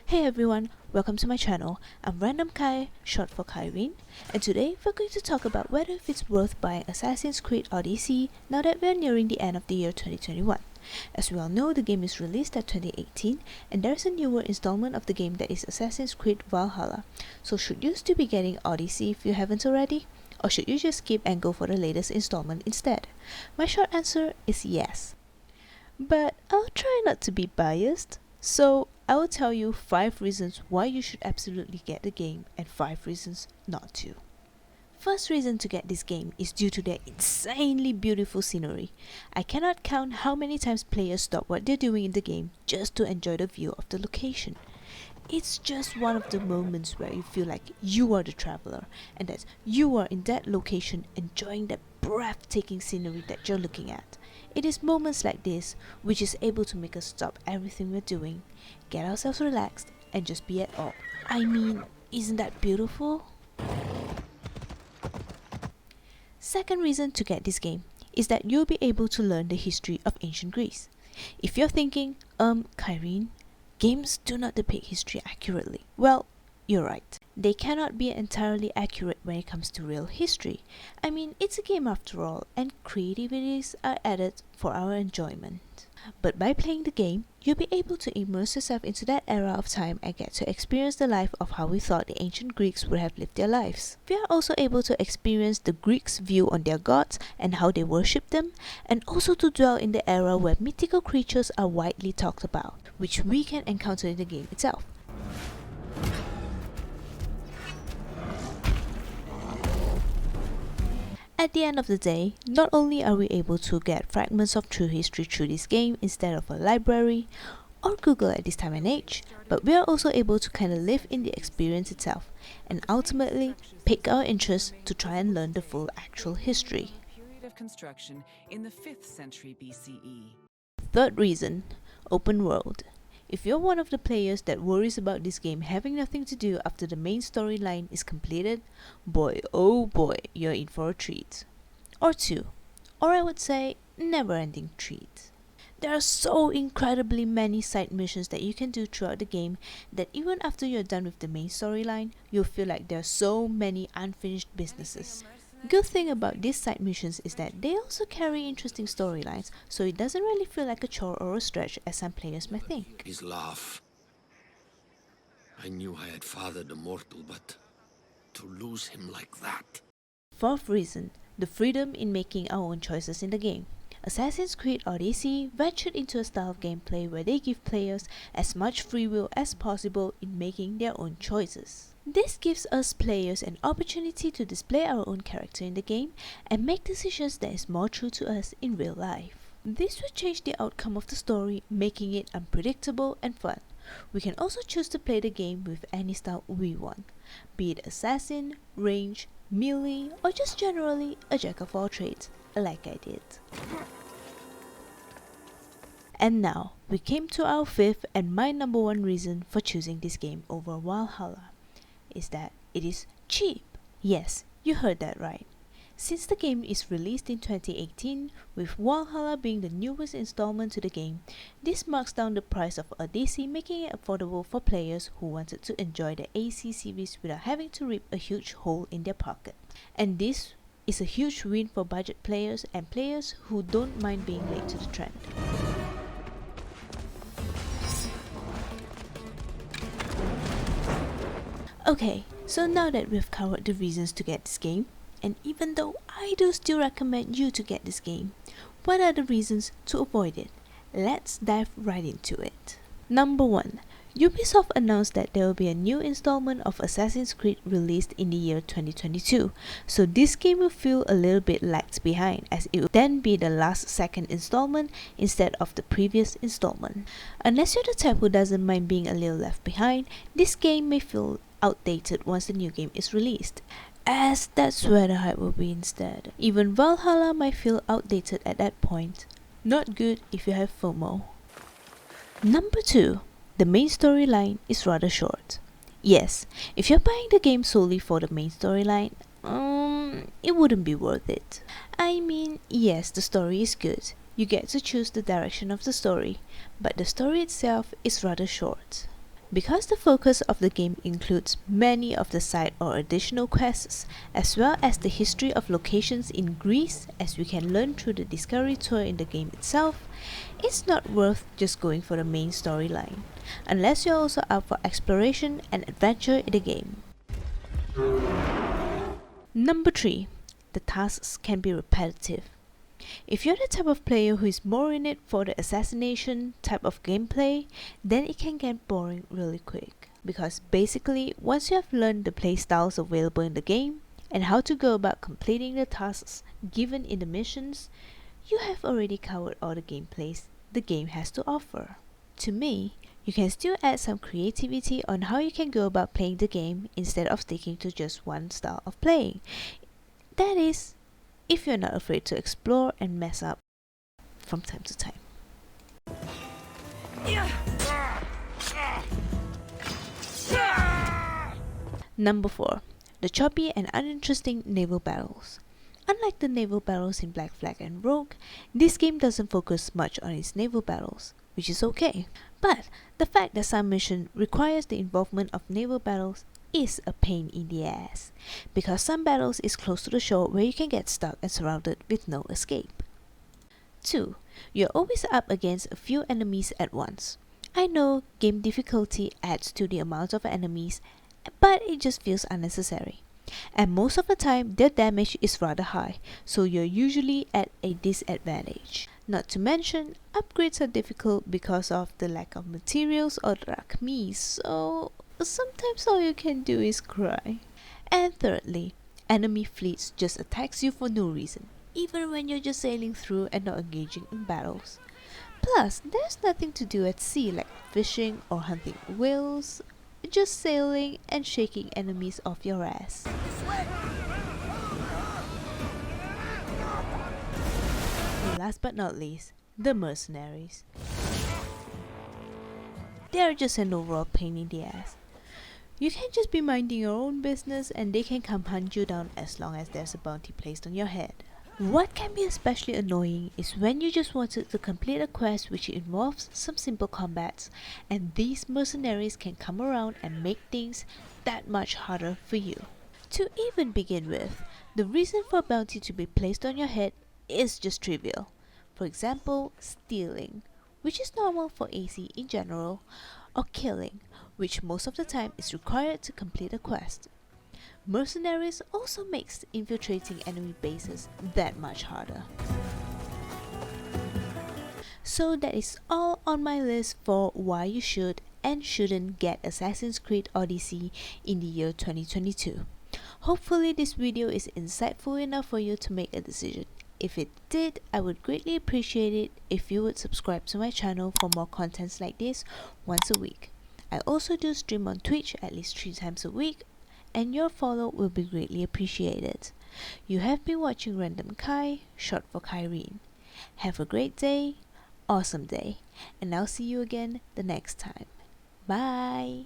Hey everyone, welcome to my channel. I'm Random Kai, short for Kyrene, and today we're going to talk about whether it's worth buying Assassin's Creed Odyssey now that we're nearing the end of the year 2021. As we all know, the game is released at 2018, and there's a newer installment of the game that is Assassin's Creed Valhalla. So should you still be getting Odyssey if you haven't already? Or should you just skip and go for the latest installment instead? My short answer is yes. But I'll try not to be biased. So I will tell you 5 reasons why you should absolutely get the game and 5 reasons not to. First reason to get this game is due to their insanely beautiful scenery. I cannot count how many times players stop what they're doing in the game just to enjoy the view of the location. It's just one of the moments where you feel like you are the traveler and that you are in that location enjoying that breathtaking scenery that you're looking at. It is moments like this which is able to make us stop everything we're doing, get ourselves relaxed, and just be at awe. I mean, isn't that beautiful? Second reason to get this game is that you'll be able to learn the history of ancient Greece. If you're thinking, Kyrene, games do not depict history accurately. Well, you're right. They cannot be entirely accurate when it comes to real history. I mean, it's a game after all, and creativities are added for our enjoyment. But by playing the game, you'll be able to immerse yourself into that era of time and get to experience the life of how we thought the ancient Greeks would have lived their lives. We are also able to experience the Greeks' view on their gods and how they worship them, and also to dwell in the era where mythical creatures are widely talked about, which we can encounter in the game itself. At the end of the day, not only are we able to get fragments of true history through this game instead of a library or Google at this time and age, but we are also able to kind of live in the experience itself and ultimately pick our interest to try and learn the full actual history. Period of construction in the 5th century BCE. Third reason, open world. If you're one of the players that worries about this game having nothing to do after the main storyline is completed, boy oh boy, you're in for a treat. Or 2. Or I would say, never-ending treat. There are so incredibly many side missions that you can do throughout the game that even after you're done with the main storyline, you'll feel like there are so many unfinished businesses. Good thing about these side missions is that they also carry interesting storylines, so it doesn't really feel like a chore or a stretch as some players may think. His laugh. I knew I had fathered a mortal, but to lose him like that. Fourth reason, the freedom in making our own choices in the game. Assassin's Creed Odyssey ventured into a style of gameplay where they give players as much free will as possible in making their own choices. This gives us players an opportunity to display our own character in the game and make decisions that is more true to us in real life. This will change the outcome of the story, making it unpredictable and fun. We can also choose to play the game with any style we want, be it assassin, range, melee, or just generally a jack of all trades, like I did. And now, we came to our 5th and my number 1 reason for choosing this game over Valhalla, is that it is cheap. Yes, you heard that right. Since the game is released in 2018, with Valhalla being the newest installment to the game, this marks down the price of Odyssey, making it affordable for players who wanted to enjoy the AC series without having to rip a huge hole in their pocket. And this is a huge win for budget players and players who don't mind being late to the trend. Okay, so now that we've covered the reasons to get this game, and even though I do still recommend you to get this game, what are the reasons to avoid it? Let's dive right into it. Number 1. Ubisoft announced that there will be a new installment of Assassin's Creed released in the year 2022, so this game will feel a little bit lagged behind as it will then be the last second installment instead of the previous installment. Unless you're the type who doesn't mind being a little left behind, this game may feel outdated once the new game is released, as that's where the hype will be instead. Even Valhalla might feel outdated at that point. Not good if you have FOMO. Number 2. The main storyline is rather short. Yes, if you're buying the game solely for the main storyline, it wouldn't be worth it. I mean, yes, the story is good. You get to choose the direction of the story, but the story itself is rather short. Because the focus of the game includes many of the side or additional quests, as well as the history of locations in Greece, as we can learn through the discovery tour in the game itself, it's not worth just going for the main storyline, unless you're also up for exploration and adventure in the game. Number 3. The tasks can be repetitive. If you're the type of player who is more in it for the assassination type of gameplay, then it can get boring really quick. Because basically, once you have learned the playstyles available in the game, and how to go about completing the tasks given in the missions, you have already covered all the gameplays the game has to offer. To me, you can still add some creativity on how you can go about playing the game instead of sticking to just one style of playing. That is, if you're not afraid to explore and mess up from time to time. Number 4. The choppy and uninteresting naval battles. Unlike the naval battles in Black Flag and Rogue, this game doesn't focus much on its naval battles, which is okay. But the fact that some mission requires the involvement of naval battles is a pain in the ass, because some battles is close to the shore where you can get stuck and surrounded with no escape. 2. You're always up against a few enemies at once. I know game difficulty adds to the amount of enemies, but it just feels unnecessary. And most of the time their damage is rather high, so you're usually at a disadvantage. Not to mention, upgrades are difficult because of the lack of materials or drachmas, so sometimes all you can do is cry. And thirdly, enemy fleets just attacks you for no reason, even when you're just sailing through and not engaging in battles. Plus, there's nothing to do at sea like fishing or hunting whales, just sailing and shaking enemies off your ass. Last but not least, the mercenaries. They are just an overall pain in the ass. You can just be minding your own business and they can come hunt you down as long as there's a bounty placed on your head. What can be especially annoying is when you just wanted to complete a quest which involves some simple combats, and these mercenaries can come around and make things that much harder for you. To even begin with, the reason for a bounty to be placed on your head is just trivial. For example, stealing, which is normal for AC in general, or killing, which most of the time is required to complete a quest. Mercenaries also makes infiltrating enemy bases that much harder. So that is all on my list for why you should and shouldn't get Assassin's Creed Odyssey in the year 2022. Hopefully this video is insightful enough for you to make a decision. If it did, I would greatly appreciate it if you would subscribe to my channel for more contents like this once a week. I also do stream on Twitch at least 3 times a week, and your follow will be greatly appreciated. You have been watching Random Kai, short for Kyrene. Have a great day, awesome day, and I'll see you again the next time. Bye!